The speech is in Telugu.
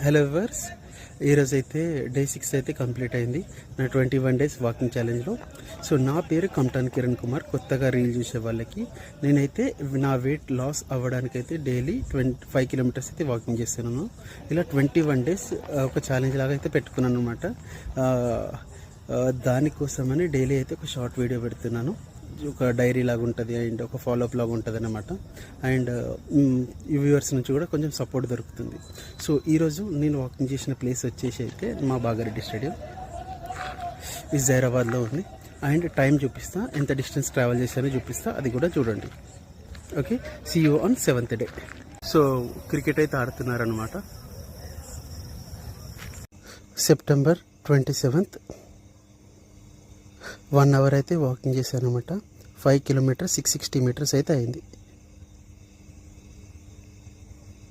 హలో వ్యూవర్స్, ఈరోజు అయితే డే 6 అయితే కంప్లీట్ అయింది నా 21 డేస్ వాకింగ్ ఛాలెంజ్లో. సో నా పేరు కమ్టాన్ కిరణ్ కుమార్. కొత్తగా రీల్ చూసే వాళ్ళకి నేనైతే నా వెయిట్ లాస్ అవ్వడానికైతే డైలీ 25 కిలోమీటర్స్ అయితే వాకింగ్ చేస్తున్నాను. ఇలా 21 డేస్ ఒక ఛాలెంజ్ లాగా అయితే పెట్టుకున్నాను అనమాట. దానికోసమని డైలీ అయితే ఒక షార్ట్ వీడియో పెడుతున్నాను. ఒక డైరీ లాగా ఉంటుంది అండ్ ఒక ఫాలోఅప్ లాగా ఉంటుంది అన్నమాట. అండ్ ఈ వ్యూవర్స్ నుంచి కూడా కొంచెం సపోర్ట్ దొరుకుతుంది. సో ఈరోజు నేను వాకింగ్ చేసిన ప్లేస్ వచ్చేసి అయితే మా బాగారెడ్డి స్టేడియం ఈ జైరాబాద్లో ఉంది. అండ్ టైం చూపిస్తా, ఎంత డిస్టెన్స్ ట్రావెల్ చేశానో చూపిస్తా, అది కూడా చూడండి. Okay, see you on 7th day. So cricket అయితే ఆడుతున్నారనమాట. September 27th 1 hour అయితే వాకింగ్ చేశాను అనమాట. 5 కిలోమీటర్స్ 660 మీటర్స్ అయితే అయింది.